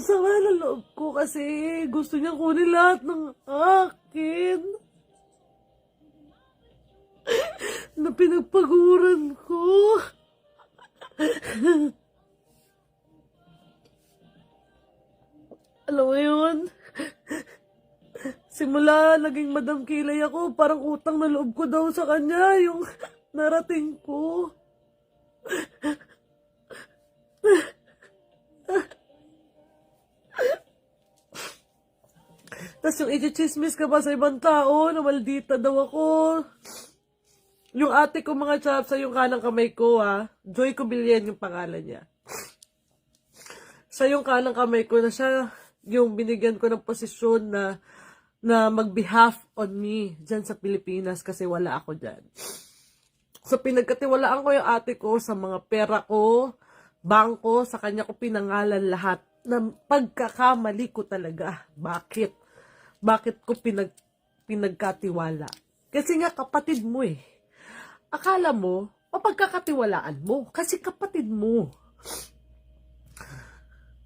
sama ng loob ko kasi gusto niya kunin lahat ng akin na pinagpaguran ko. Alam mo yun? Simula naging Madam Kilay ako, parang utang na loob ko daw sa kanya yung narating ko. Tapos yung i-chismis ka pa sa ibang tao na maldita daw ako. Yung ate ko mga chaps sa yung kanang kamay ko Joy Cobillan yung pangalan niya. Sa yung kanang kamay ko na siya yung binigyan ko ng posisyon na mag-behalf on me dyan sa Pilipinas kasi wala ako dyan. So pinagkatiwalaan ko yung ate ko sa mga pera ko, bangko, sa kanya ko pinangalan lahat. Na pagkakamali ko talaga. Bakit? Bakit ko pinagkatiwala? Kasi nga kapatid mo eh. Akala mo, mapagkakatiwalaan mo. Kasi kapatid mo.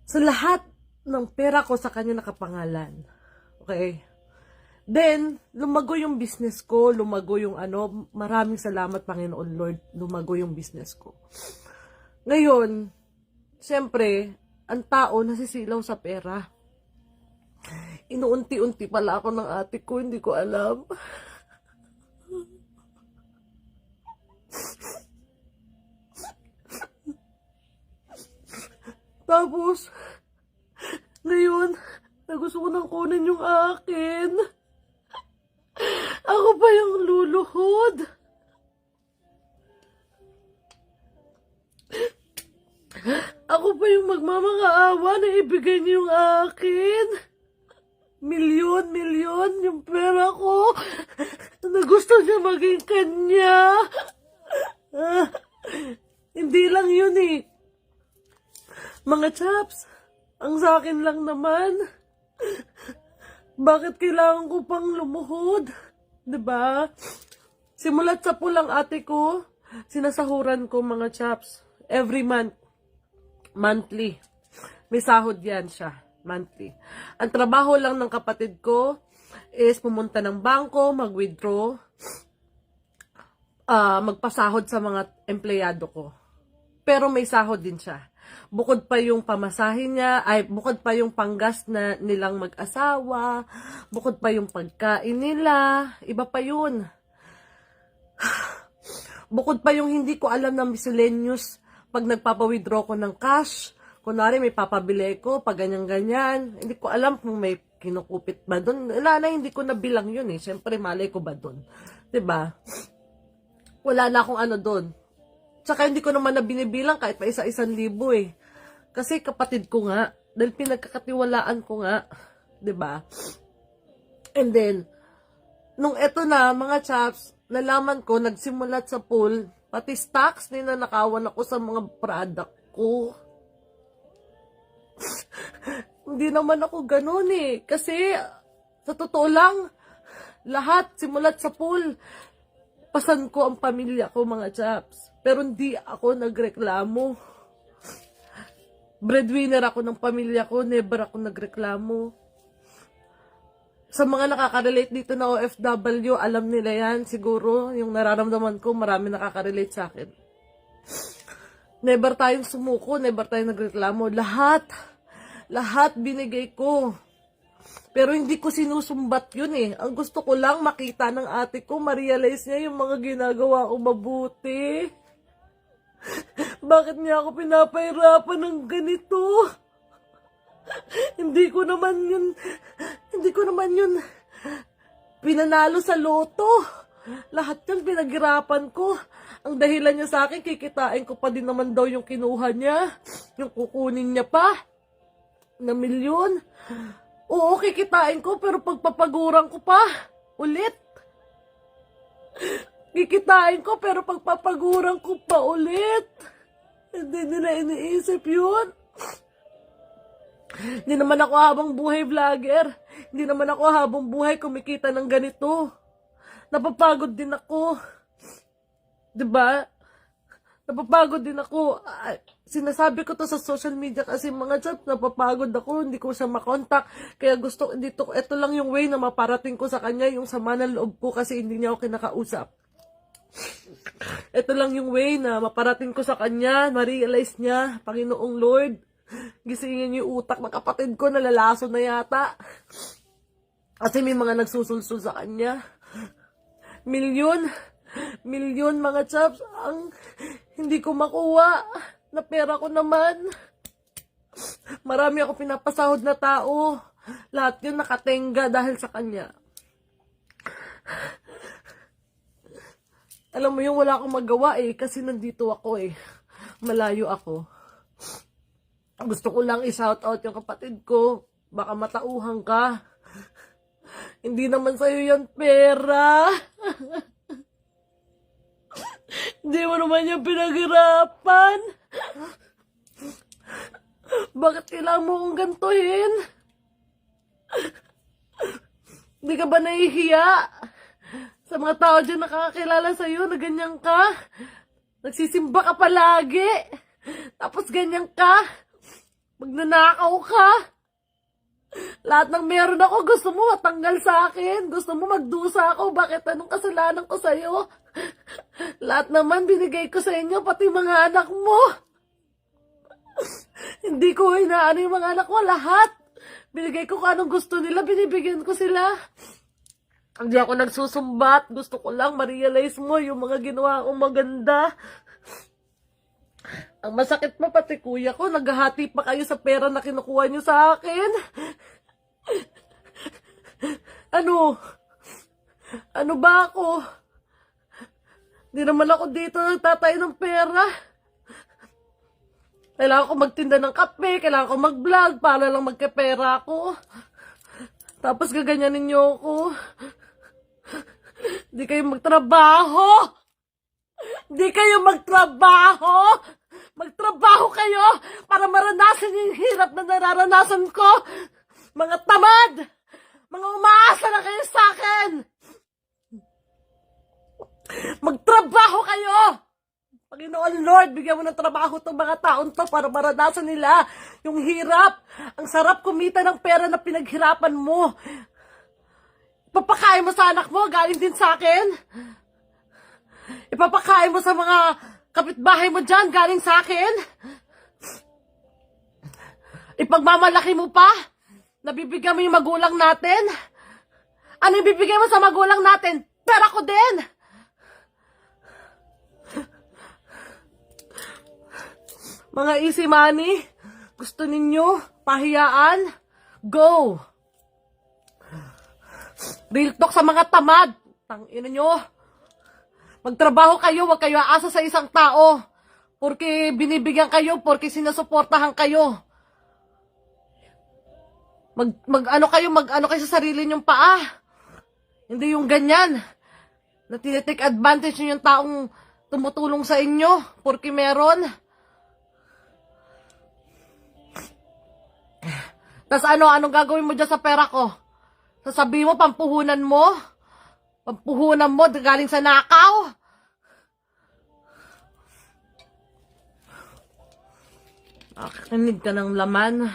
Sa lahat ng pera ko sa kanya nakapangalan. Okay? Then, lumago yung business ko, lumago yung maraming salamat Panginoon Lord, lumago yung business ko. Ngayon, siyempre, ang tao nasisilaw sa pera. Inuunti-unti pala ako ng ate ko, hindi ko alam. Tapos, ngayon, gusto ko nang kunin yung akin. Ako pa yung luluhod. Ako pa yung magmamakaawa na ibigay niyo yung akin. Milyon yung pera ko na gusto niya maging kanya. Hindi lang yun eh. Mga chaps, ang sa akin lang naman. Bakit kailangan ko pang lumuhod? Diba? Simulat sa pulang ate ko, sinasahuran ko mga chaps. Every month. Monthly. May sahod yan siya. Monthly. Ang trabaho lang ng kapatid ko is pumunta ng bangko, mag-withdraw, magpasahod sa mga empleyado ko. Pero may sahod din siya. Bukod pa yung pamasahin niya, bukod pa yung panggas na nilang mag-asawa, bukod pa yung pagkain nila, iba pa yun. Bukod pa yung hindi ko alam na miscellaneous pag nagpapa-withdraw ko ng cash. Kunwari may papabili ko, pag ganyan-ganyan, hindi ko alam kung may kinukupit ba doon. Wala na, hindi ko nabilang yun eh. Siyempre, malay ko ba doon? Diba? Wala na akong doon. Tsaka hindi ko naman na binibilang kahit pa isa-1,000 eh. Kasi kapatid ko nga, dahil pinagkakatiwalaan ko nga, diba? And then, nung eto na, mga chaps, nalaman ko, nagsimulat sa pool, pati stocks, ninanakawan ako sa mga product ko. Hindi naman ako ganun eh. Kasi, sa totoo lang, lahat, simulat sa pool, pasan ko ang pamilya ko, mga chaps. Pero hindi ako nagreklamo. Breadwinner ako ng pamilya ko, never ako nagreklamo. Sa mga nakaka-relate dito na OFW, alam nila yan, siguro, yung nararamdaman ko, marami nakaka-relate sa akin. Never tayong sumuko, never tayong nagreklamo. Lahat binigay ko. Pero hindi ko sinusumbat yun eh. Ang gusto ko lang makita ng ate ko, ma-realize niya yung mga ginagawa ko mabuti. Bakit niya ako pinapahirapan ng ganito? Hindi ko naman yun pinanalo sa loto. Lahat yun pinaghirapan ko. Ang dahilan niya sa akin, kikitain ko pa din naman daw yung kinuha niya. Yung kukunin niya pa na milyon. Oo, kikitain ko, pero pagpapaguran ko pa ulit. Kikitain ko, pero pagpapaguran ko pa ulit. Hindi nila iniisip yun. Hindi naman ako habang buhay vlogger. Hindi naman ako habang buhay kumikita ng ganito. Napapagod din ako. 'Di ba? Napapagod din ako. Sinasabi ko to sa social media kasi mga chat, napapagod ako, hindi ko siya makontak. Kaya gusto, ito lang yung way na maparating ko sa kanya, yung sama ng loob ko kasi hindi niya ako kinakausap. Ito lang yung way na maparating ko sa kanya, ma-realize niya, Panginoong Lord, gisingin yung utak ng kapatid ko, nalalaso na yata. Kasi may mga nagsusulsul sa kanya. Milyon mga chaps ang hindi ko makuha na pera ko naman. Marami ako pinapasahod na tao. Lahat yun nakatenga dahil sa kanya. Alam mo yung wala akong magawa kasi nandito ako Malayo ako. Gusto ko lang i-shout out yung kapatid ko. Baka matauhan ka. Hindi naman sa'yo yan pera. Hindi mo naman yung pinaghirapan. Bakit kailangan mo kong gantuhin? Hindi ka ba nahihiya? Sa mga tao dyan nakakakilala sa'yo na ganyan ka? Nagsisimba ka palagi. Tapos ganyan ka. Magnanakaw ka. Lahat ng meron ako, gusto mo matanggal sa akin. Gusto mo magdusa ako. Bakit? Anong kasalanan ko sa'yo? Lahat naman binigay ko sa inyo, pati mga anak mo. Hindi ko inaano yung mga anak ko, lahat. Binigay ko kung anong gusto nila, binibigyan ko sila. Hindi ako nagsusumbat. Gusto ko lang ma-realize mo yung mga ginawa kong maganda. Ang masakit pa pati kuya ko, naghahati pa kayo sa pera na kinukuha nyo sa akin. Ano ba ako? Hindi naman ako dito nagtatay ng pera. Kailangan ko magtinda ng kape, kailangan ko mag-vlog para lang magkapera ako. Tapos gaganyanin niyo ako. Hindi kayo magtrabaho. Hindi kayo magtrabaho. Magtrabaho kayo para maranasan yung hirap na nararanasan ko. Mga tamad. Mga umaasa na kayo sa akin. Magtrabaho kayo. Panginoon Lord, bigyan mo ng trabaho itong mga taon to para maranasan nila yung hirap. Ang sarap kumita ng pera na pinaghirapan mo. Ipapakain mo sa anak mo, galing din sa akin. Ipapakain mo sa mga kapitbahay mo dyan, galing sa akin. Ipagmamalaki mo pa, nabibigyan mo yung magulang natin. Ano yung bibigay mo sa magulang natin? Pera ko din. Mga easy money, gusto ninyo pahiyaan? Go! Real talk sa mga tamad. Tangina nyo. Magtrabaho kayo, wag kayo aasa sa isang tao. Porque binibigyan kayo, porque sinusuportahan kayo. Mag-ano kayo sa sarili nyong paa. Hindi yung ganyan. Na tinitake advantage nyo yung taong tumutulong sa inyo, porque meron. Tas anong gagawin mo dyan sa pera ko? Sasabihin mo, pampuhunan mo? Pampuhunan mo, galing sa nakaw? Nakikinig ka ng laman.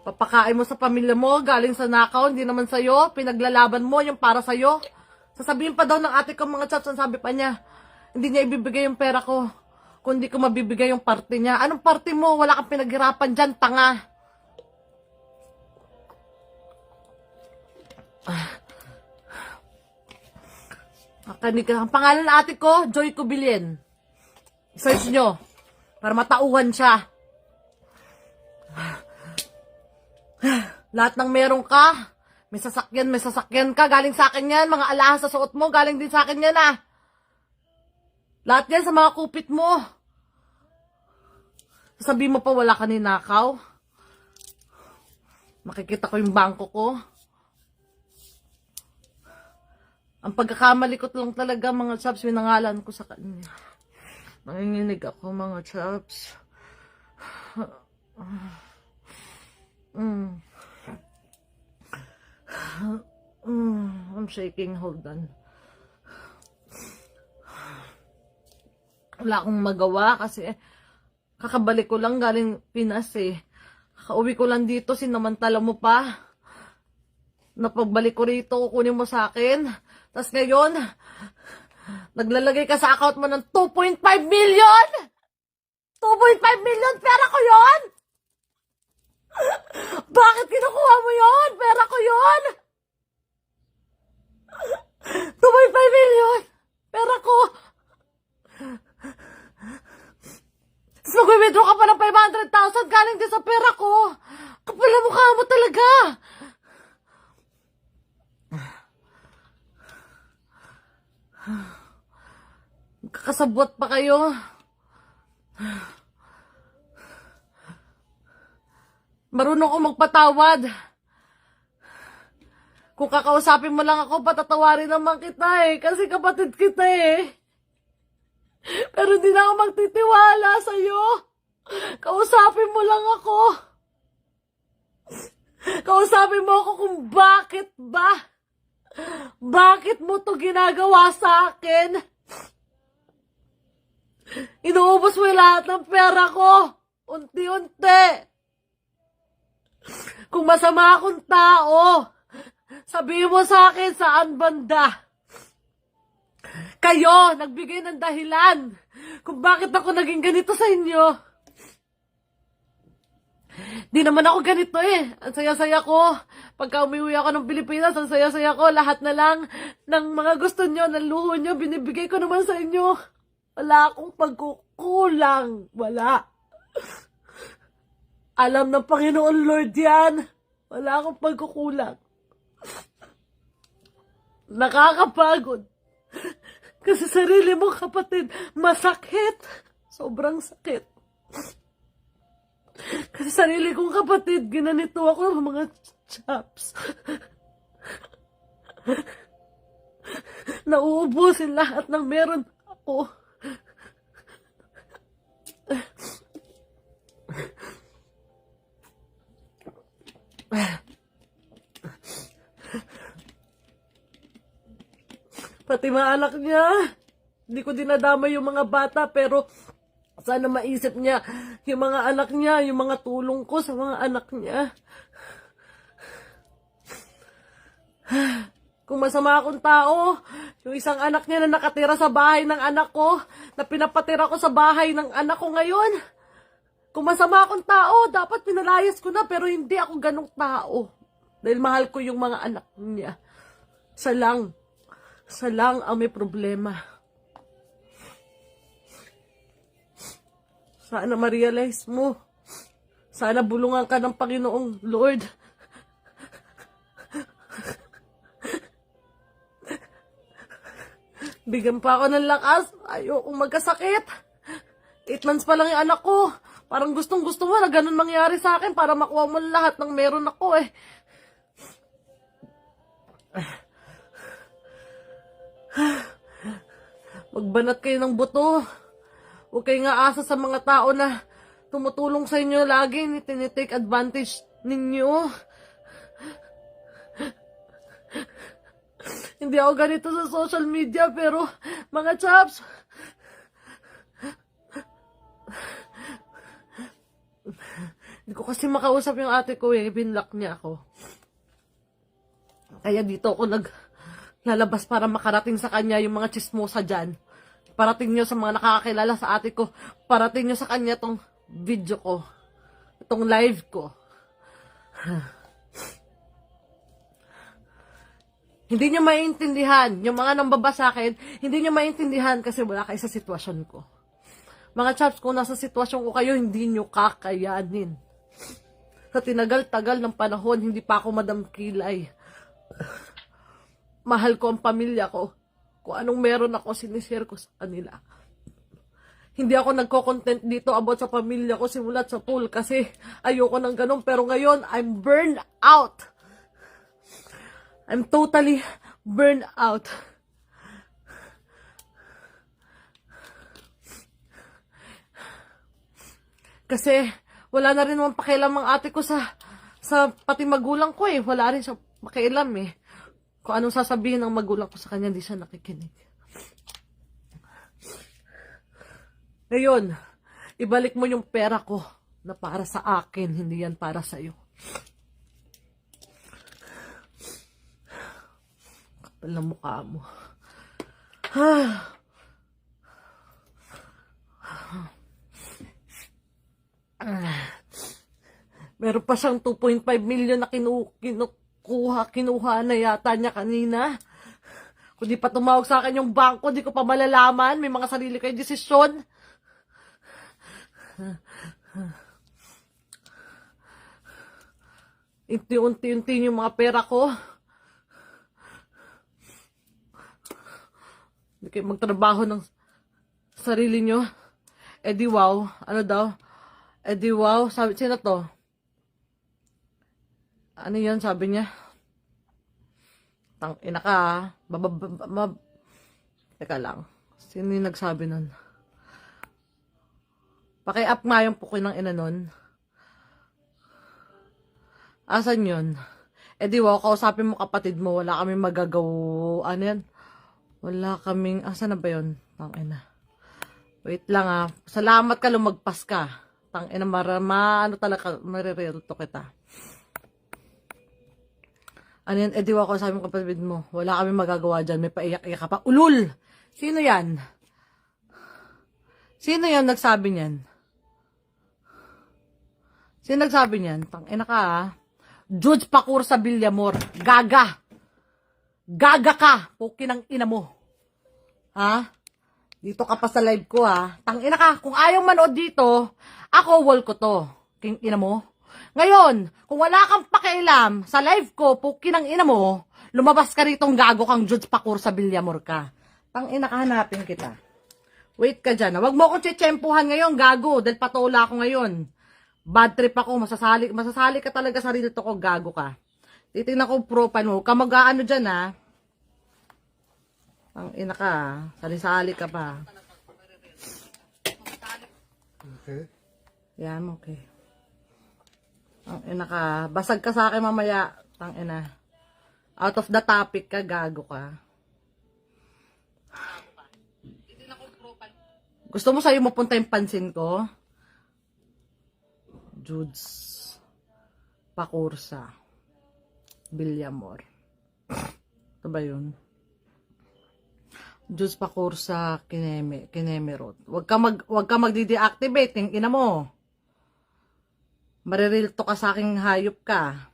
Papakain mo sa pamilya mo, galing sa nakaw, hindi naman sa'yo. Pinaglalaban mo yung para sa'yo. Sasabihin pa daw ng ate ko mga chaps, sabi pa niya, hindi niya ibibigay yung pera ko. Kundi ko mabibigay yung parte niya. Anong parte mo? Wala kang pinaghirapan dyan, tanga. Ang pangalan ng ate ko, Joy Cubilien. Search nyo. Para matauhan siya. Lahat ng meron ka. May sasakyan ka. Galing sa akin yan. Mga alahas sa suot mo, galing din sa akin yan Lahat yan sa mga kupit mo. Sabihin mo pa wala ka ninakaw. Makikita ko yung bangko ko. Ang pagkakamali ko lang talaga mga chaps, winangalan ko sa kanya. Nanginginig ako mga chaps. I'm shaking, hold on. Wala akong magawa kasi kakabalik ko lang galing Pinas eh. Kakauwi ko lang dito, sinamantala mo pa. Napagbalik ko rito, kukunin mo sa akin. Tapos ngayon, naglalagay ka sa account mo ng 2.5 million! 2.5 million, pera ko yon! Bakit kinukuha mo yon? Pera ko yon! 2.5 million! Pera ko! Tapos mag-withdraw ka pa ng 500,000 galing din sa pera ko! Kapal na mukha mo talaga! Kakasabot pa kayo. Marunong ko magpatawad. Kung kakausapin mo lang ako, patatawarin naman kita eh. Kasi kapatid kita eh. Pero hindi na ako magtitiwala sa'yo. Kausapin mo lang ako. Kausapin mo ako kung bakit ba? Bakit mo to ginagawa sa akin? Inuubos mo lahat ng pera ko. Unti-unti. Kung masama akong tao, sabihin mo sa akin saan banda. Kayo, nagbigay ng dahilan kung bakit ako naging ganito sa inyo. Di naman ako ganito eh. Ang saya-saya ko. Pagka umiwi ako ng Pilipinas, ang saya-saya ko. Lahat na lang ng mga gusto nyo, ng luho nyo, binibigay ko naman sa inyo. Wala akong pagkukulang. Wala. Alam ng Panginoon Lord yan. Wala akong pagkukulang. Nakakapagod. Kasi sarili mong kapatid, masakit. Sobrang sakit. Kasi sarili kong kapatid, ginanito ako ng mga chaps. Nauubusin lahat ng meron ako. Pati mga anak niya, hindi ko dinadama yung mga bata, pero sana maisip niya yung mga anak niya, yung mga tulong ko sa mga anak niya. Kung masama akong tao, yung isang anak niya na nakatira sa bahay ng anak ko, na pinapatira ko sa bahay ng anak ko ngayon. Kung masama akong tao, dapat pinalayas ko na, pero hindi ako ganong tao. Dahil mahal ko yung mga anak niya. Sa lang ang may problema. Sana ma-realize mo. Sana bulungan ka ng Panginoong Lord. Bigyan pa ako ng lakas. Ayokong magkasakit. 8 months pa lang yung anak ko. Parang gustong-gusto mo na ganun mangyari sa akin para makuha mo lahat ng meron ako eh. Magbanat kayo ng buto. Huwag kayo nga asa sa mga tao na tumutulong sa inyo lagi. Tinitake advantage ninyo. Hindi ako ganito sa social media, pero mga chaps, hindi ko kasi makausap yung ate ko eh. Binlock niya ako. Kaya dito ako lalabas para makarating sa kanya yung mga chismosa dyan. Parating nyo sa mga nakakakilala sa ate ko. Parating nyo sa kanya tong video ko. Itong live ko. Hindi nyo maintindihan. Yung mga nambaba sa akin, hindi nyo maintindihan kasi wala kayo sa sitwasyon ko. Mga chaps, kung nasa sitwasyon ko kayo, hindi nyo kakayanin. Sa tinagal-tagal ng panahon, hindi pa ako madamkilay. Mahal ko ang pamilya ko. Kung anong meron ako, sinishare ko sa kanila. Hindi ako nagko-content dito about sa pamilya ko simulat sa pool kasi ayoko ng ganun. Pero ngayon, I'm burned out. I'm totally burned out. Kasi wala na rin naman pakialam ang ate ko sa pati magulang ko eh. Wala rin siya pakialam eh. Kung anong sasabihin ng magulang ko sa kanya, hindi siya nakikinig. Ngayon, ibalik mo yung pera ko na para sa akin, hindi yan para sa'yo. Kapal na mukha mo. Meron pa siyang 2.5 million na kinuha na yata niya kanina. Kung di pa tumawag sa akin yung bangko, di ko pa malalaman. May mga sarili kayong desisyon. Unti-unti yung mga pera ko. Hindi kayo magtrabaho ng sarili nyo. Eh di wow. Ano daw? Eh di wow. Sabi, sino to? Ano yan sabi niya? Ina ka, teka lang. Sino yung nagsabi nun? Paki-up nga yung pukoy ng ina nun. Asan yun? Eh di wow, kausapin mo kapatid mo. Wala kaming magagawa. Ano yan? Wala kaming, asan na ba yun? Tangina. Wait lang Salamat ka, lumagpas ka. Tangina, ano talaga, marirelto kita. Ano yan? Eh, di ako sabi mo kapatid mo. Wala kami magagawa dyan. May paiyak-iyak ka pa. Ulul! Sino yan? Sino yan nagsabi niyan? Sino nagsabi niyan? Tangina ka Judge Pakur sa Villamor. Gaga! Gaga ka! Puki ng ina mo. Ha? Dito ka pa sa live ko Tangina ka. Kung ayaw manood dito, ako wall ko to. King ina mo. Ngayon, kung wala kang pakialam sa live ko, puki ng ina mo, lumabas ka ritong gago kang Judge Pakur sa Villamor ka. Tangina ka, hanapin kita. Wait ka dyan. Wag mo akong tsetsempuhan ngayon, gago, dahil patola ako ngayon. Bad trip ako, masasali ka talaga sa real to ko, gago ka. Titignan ko profile mo, ka mag-aano dyan Tangina ka sali-sali ka pa. Okay. Yan, okay. Tangina ka. Basag ka sa akin mamaya. Tangina. Out of the topic ka, gago ka. Gusto mo sa'yo mapunta yung pansin ko? Judes Pakursa Villamor. Ito ba yun? Judes Pakursa Kinemerot. Wag ka magdi-deactivate. Yung ina mo. Maririlto ka sa aking hayop ka.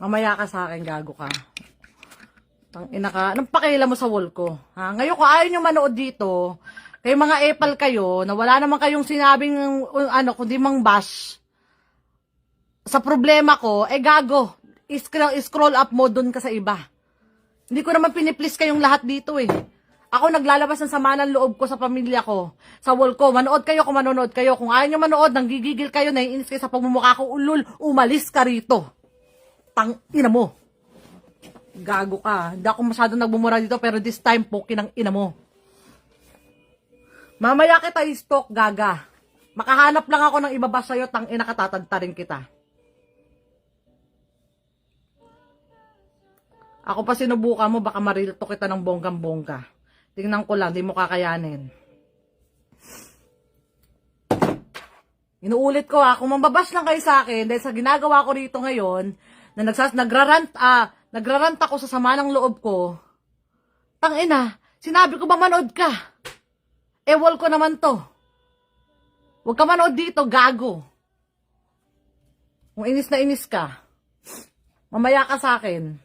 Mamaya ka sa akin, gago ka. Tangina ka. Anong pakialam mo sa wall ko? Ngayon kung ayaw nyo manood dito, kayo mga epal kayo, na wala naman kayong sinabing, kundi mang bash, sa problema ko, gago. Scroll up mo dun ka sa iba. Hindi ko naman piniplis kayong lahat dito Ako naglalabas ng sama ng loob ko sa pamilya ko. Sa wall ko. Manood kayo kung manonood kayo. Kung ayaw nyo manood, nanggigigil kayo, naiinis kayo sa pagmumukha ko, ulul, umalis ka rito. Ina mo. Gago ka. Hindi ako masyadong nagbumura dito, pero this time, poki ng ina mo. Mamaya kita i-stalk, gaga. Makahanap lang ako ng ibaba sa'yo, ina ka, tatantarin kita. Ako pa sinubukan mo, baka marilto kita ng bonggang-bongga. Tingnan ko lang, di mo kakayanin. Inuulit ko kung mambabash lang kayo sa akin, dahil sa ginagawa ko rito ngayon, na nagrarant ako sa sama ng loob ko, tangina, sinabi ko ba manood ka? Wall ko naman to. Huwag ka manood dito, gago. Kung inis na inis ka, mamaya ka sa akin.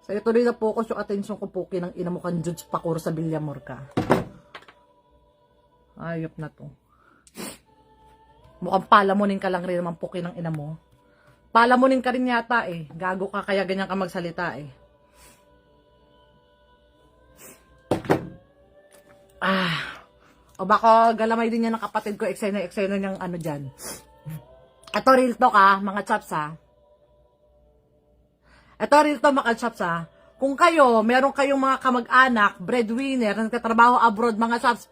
So, ito rin na focus yung atensyon ko, puki ng ina mo kang Judge Pakur sa Villamor ka. Ayop na to. Mukhang palamunin ka lang rin naman, puki ng ina mo. Palamunin ka rin yata Gago ka, kaya ganyan ka magsalita O baka galamay din yan ng kapatid ko, eksena niyang ano dyan. Ito real talk mga chaps Ito real talk mga chaps Kung kayo, meron kayong mga kamag-anak, breadwinner, nagtatrabaho abroad mga chaps,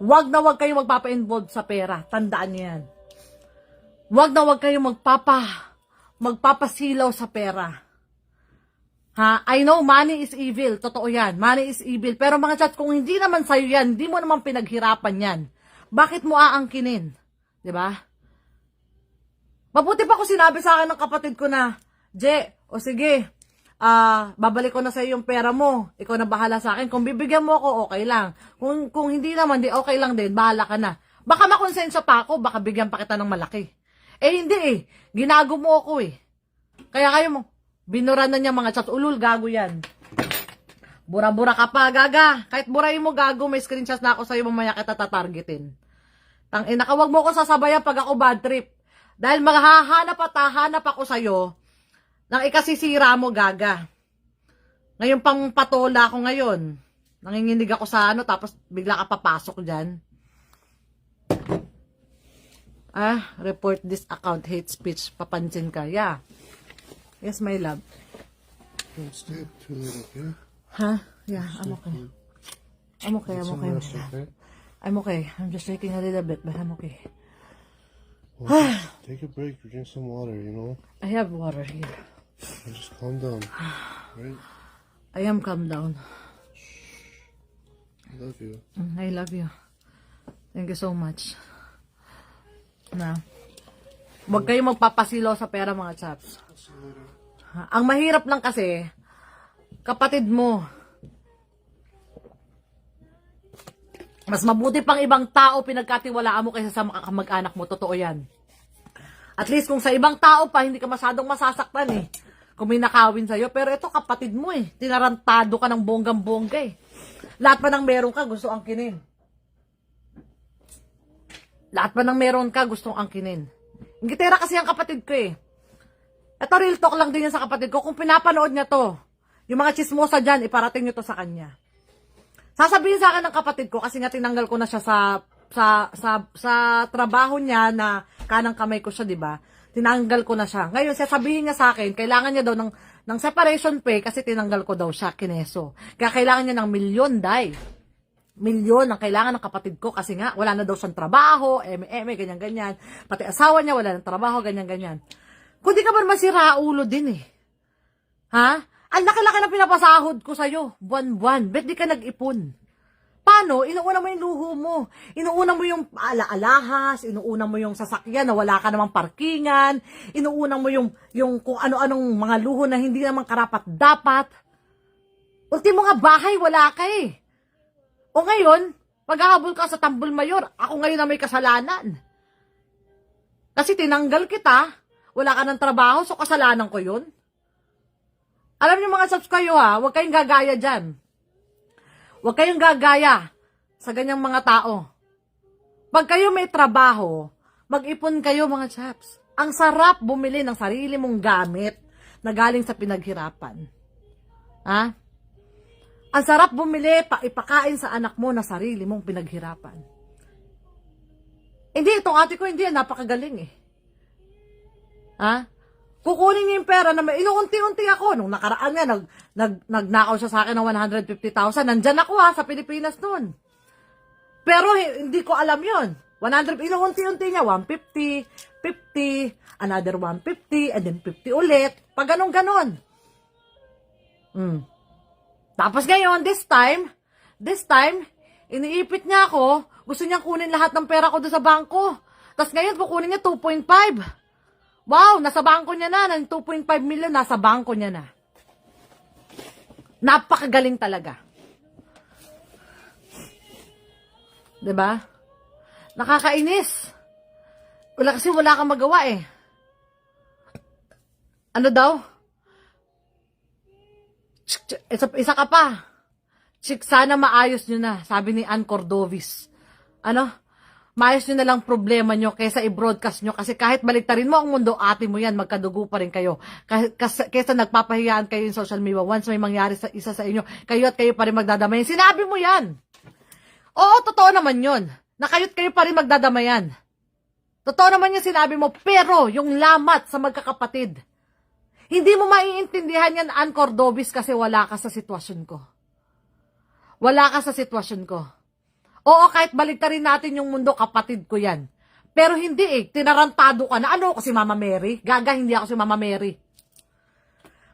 wag na wag kayo magpapa-involve sa pera. Tandaan niyo yan. wag na wag kayong magpapasilaw sa pera. Ha? I know money is evil. Totoo yan. Money is evil. Pero mga chats, kung hindi naman sa'yo yan, hindi mo naman pinaghirapan yan, bakit mo aangkinin? Diba? Mabuti pa kung sinabi sa akin ng kapatid ko na, Je, o sige, babalik ko na sa'yo yung pera mo. Ikaw na bahala sa akin. Kung bibigyan mo ako, okay lang. Kung hindi naman, di okay lang din. Bahala ka na. Baka makonsensya pa ako, baka bigyan pa kita ng malaki. Hindi eh. Ginago mo ako eh. Kaya kayo mo, binuran na niya mga chats. Ulul, gago yan. Bura-bura ka pa, gaga. Kahit burahin mo, gago, may screenshots na ako sa'yo, mamaya kita tatargetin. Tangina ka, wag mo ko sasabayan pag ako bad trip. Dahil maghahanap at hahanap ako sa'yo, nang ikasisira mo, gaga. Ngayon pang patola ako ngayon. Nanginginig ako sa tapos bigla ka papasok dyan. Report this account, hate speech, papansin ka. Yeah. Yes, my love. Don't stay up too late, okay? Huh? Yeah, I'm okay. I'm okay, I'm okay. Rest, okay? I'm okay. I'm just shaking a little bit, but I'm okay. Well, take a break, drink some water, you know? I have water here. And just calm down, right? I am calm down. I love you. I love you. Thank you so much. Huwag kayong magpapasilaw sa pera, mga chaps. Ang mahirap lang kasi, kapatid mo, mas mabuti pang ibang tao pinagkatiwalaan mo kaysa sa mag-anak mo. Totoo yan. At least kung sa ibang tao pa, hindi ka masyadong masasaktan eh. Kung may nakawin sa'yo. Pero ito kapatid mo eh. Tinarantado ka ng bonggang-bongga eh. Lahat pa ng meron ka, gusto angkinin. Lahat pa ng meron ka, gustong angkinin. Ingitera kasi ang kapatid ko eh. Ito real talk lang din yan sa kapatid ko. Kung pinapanood niya to, yung mga chismosa dyan, iparating nyo to sa kanya. Sasabihin sa akin ng kapatid ko, kasi nga tinanggal ko na siya sa trabaho niya na kanang kamay ko siya, di ba? Tinanggal ko na siya. Ngayon, sasabihin niya sa akin, kailangan niya daw ng separation pay kasi tinanggal ko daw siya, kineso. Kaya kailangan niya ng milyon, milyon ang kailangan ng kapatid ko kasi nga, wala na daw siyang trabaho, ganyan-ganyan. Pati asawa niya, wala ng trabaho, ganyan-ganyan. Kung di ka ba masira ulo din eh. Ha? Ang laki-laki na pinapasahod ko sa'yo. Buwan-buwan. Bet di ka nag-ipon. Paano? Inuuna mo yung luho mo. Inuuna mo yung alahas. Inuuna mo yung sasakyan na wala ka namang parkingan. Inuuna mo yung kung ano-anong mga luho na hindi naman karapat-dapat. Ultimo nga bahay, wala ka eh. O ngayon, paghahabol ka sa Tambol Mayor, ako ngayon na may kasalanan. Kasi tinanggal kita. Wala ka ng trabaho, so kasalanan ko yun. Alam niyo mga subs kayo ha, huwag kayong gagaya dyan. Huwag kayong gagaya sa ganyang mga tao. Pag kayo may trabaho, mag-ipon kayo mga chaps. Ang sarap bumili ng sarili mong gamit na galing sa pinaghirapan. Ha? Ang sarap bumili, ipakain sa anak mo na sarili mong pinaghirapan. Hindi, itong ate ko hindi, napakagaling eh. Ha? Kukunin niya yung pera na may inuunti-unti ako. Nung nakaraan nga, nagnakaw siya sa akin ng 150,000. Nandyan ako ha, sa Pilipinas noon. Pero hindi ko alam yon. 100, inuunti-unti niya, 150, 50, another 150, and then 50 ulit. Pag ganon-ganon. Tapos ngayon, this time, iniipit niya ako, gusto niyang kunin lahat ng pera ko doon sa bangko. Tapos ngayon, kukunin niya 2.5. Wow, nasa bangko niya na. Ng 2.5 million, nasa bangko niya na. Napakagaling talaga. Diba? Nakakainis. Kasi wala kang magawa eh. Ano daw? Isa ka pa. Sana maayos nyo na. Sabi ni Ann Cordovis. Maayos nyo na lang problema nyo kaysa i-broadcast nyo. Kasi kahit baliktarin mo ang mundo, ate mo yan, magkadugo pa rin kayo. Kaysa nagpapahiyaan kayo in social media, once may mangyari sa isa sa inyo, kayo at kayo pa rin magdadamayan. Sinabi mo yan. Oo, totoo naman yun. Na kayo't kayo pa rin magdadamayan. Totoo naman yung sinabi mo, pero yung lamat sa magkakapatid, hindi mo maiintindihan yan, Ann Cordovis, kasi wala ka sa sitwasyon ko. Wala ka sa sitwasyon ko. Oo, kahit baliktarin natin yung mundo, kapatid ko yan. Pero hindi eh, tinarantado ka na. Ano ako si Mama Mary? Gaga, hindi ako si Mama Mary.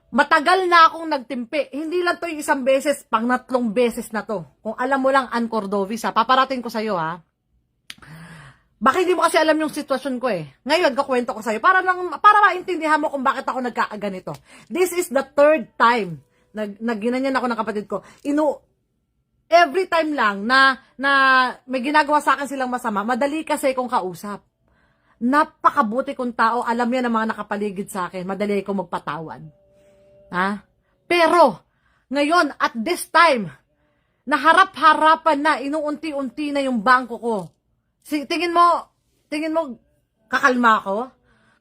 Matagal na akong nagtimpi. Hindi lang to yung isang beses, pang 3 beses na to. Kung alam mo lang, Ann Cordovis ha, paparating ko sa'yo ha. Baka hindi mo kasi alam yung sitwasyon ko eh. Ngayon, kakwento ko sa'yo para maintindihan mo kung bakit ako nagkakaganito. This is the 3rd time na ginanyan ako ng kapatid ko. Every time lang na may ginagawa sa akin silang masama, madali kasi kong kausap. Napakabuti kong tao, alam yan ng mga nakapaligid sa akin, madali akong magpatawad. Ha? Pero, ngayon, at this time, naharap-harapan na, inuunti-unti na yung bangko ko. Tingin mo, kakalma ako?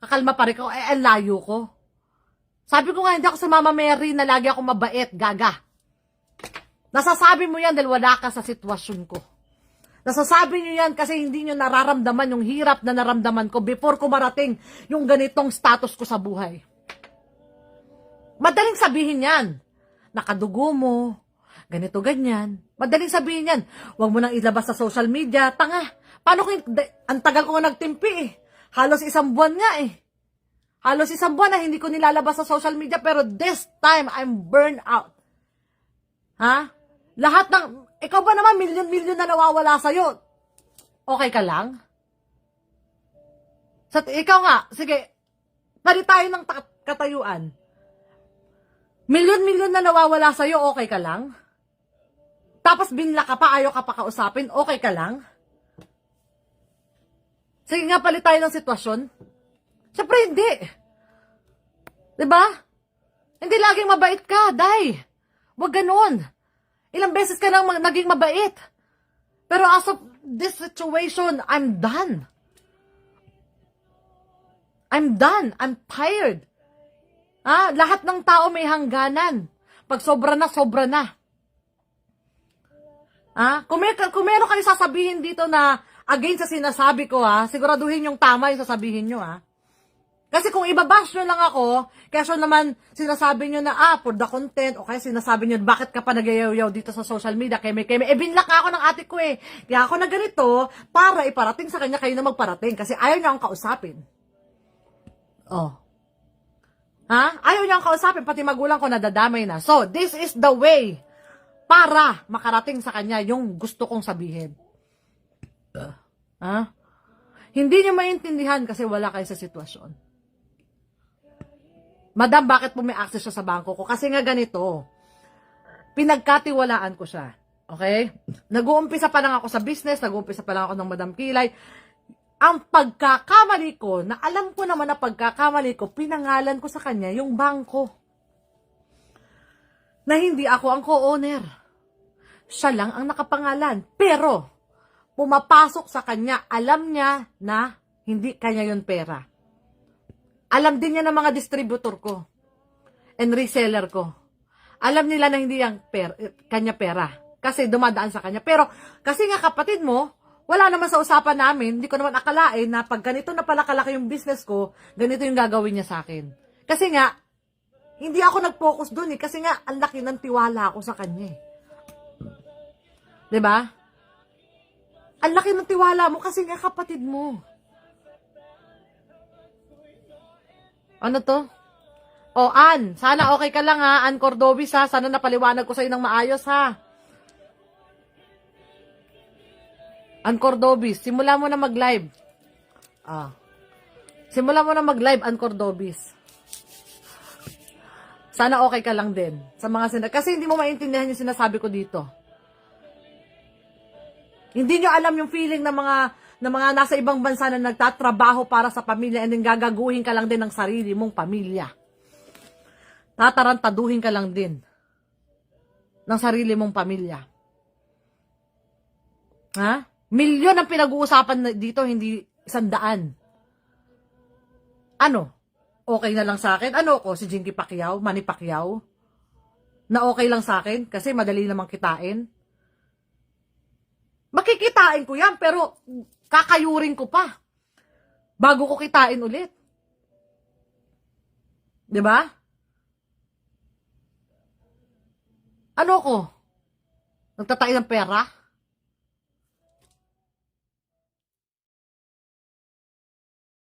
Kakalma pa rin ako? Ang layo ko. Sabi ko nga, hindi ako sa Mama Mary na lagi ako mabait, gaga. Nasasabi mo yan dahil wala ka sa sitwasyon ko. Nasasabi nyo yan kasi hindi nyo nararamdaman yung hirap na naramdaman ko before ko marating yung ganitong status ko sa buhay. Madaling sabihin yan. Nakadugo mo, ganito, ganyan. Madaling sabihin yan. Huwag mo nang ilabas sa social media. Tanga. Paano kung, ang tagal ko nga nagtimpi eh. Halos 1 buwan nga eh. Halos 1 buwan na hindi ko nilalabas sa social media pero this time I'm burned out. Ha? Lahat ng, ikaw ba naman milyon-milyon na nawawala sa'yo? Okay ka lang? Ikaw nga, sige, pari tayo ng katayuan. Milyon-milyon na nawawala sa'yo, okay ka lang? Tapos binla ka pa, ayaw ka pa kausapin, okay ka lang? Sige nga, palit tayo ng sitwasyon. Siyempre, hindi. Diba? Hindi laging mabait ka, day. Huwag ganun. Ilang beses ka nang naging mabait. Pero as of this situation, I'm done. I'm done. I'm tired. Lahat ng tao may hangganan. Pag sobra na, sobra na. Kung meron kayo sasabihin dito na against sa sinasabi ko, siguraduhin yung tama yung sasabihin nyo, Kasi kung ibabash nyo lang ako, kaya naman sinasabi nyo na, for the content, o kaya sinasabi nyo, bakit ka pa nagyayaw dito sa social media, keme, binlock ako ng ate ko eh. Kaya ako na ganito, para iparating sa kanya kayo na magparating, kasi ayaw niya akong kausapin. Ayaw niya akong kausapin, pati magulang ko nadadamay na. So, this is the way para makarating sa kanya yung gusto kong sabihin. Hindi niyo maintindihan kasi wala kayo sa sitwasyon. Madam, bakit po may access siya sa bangko ko? Kasi nga ganito, pinagkatiwalaan ko siya. Okay? Nag-uumpisa pa lang ako sa business, nag-uumpisa pa lang ako ng Madam Kilay. Ang pagkakamali ko, na alam ko naman na pagkakamali ko, pinangalan ko sa kanya yung bangko. Na hindi ako ang co-owner. Siya lang ang nakapangalan. Pero, pumapasok sa kanya, alam niya na hindi kanya yun pera. Alam din niya ng mga distributor ko and reseller ko. Alam nila na hindi yung kanya pera. Kasi dumadaan sa kanya. Pero, kasi nga kapatid mo, wala naman sa usapan namin, hindi ko naman akalain na pag ganito na pala kalaki yung business ko, ganito yung gagawin niya sa akin. Kasi nga, hindi ako nag-focus dun eh. Kasi nga, ang laki ng tiwala ako sa kanya eh. 'Di ba? Ang laki ng tiwala mo kasi nga kapatid mo. Ano to? Ann, sana okay ka lang ha, Ann Cordovis ha. Sana napaliwanag ko sa'yo ng maayos ha. Ann Cordovis, simula mo na mag-live. Simula mo na mag-live, Ann Cordovis. Sana okay ka lang din. Sa mga kasi hindi mo maintindihan yung sinasabi ko dito. Hindi nyo alam yung feeling ng mga nasa ibang bansa na nagtatrabaho para sa pamilya and then gagaguhin ka lang din ng sarili mong pamilya. Tatarantaduhin ka lang din ng sarili mong pamilya. Milyon ang pinag-uusapan dito, hindi 100. Ano? Okay na lang sa akin? Ano ko? Si Jinky Pacquiao? Manny Pacquiao? Na okay lang sa akin? Kasi madali namang kitain? Makikitain ko yan, pero kakayurin ko pa. Bago ko kitain ulit. 'Di ba? Ano ko? Nagtatay ng pera?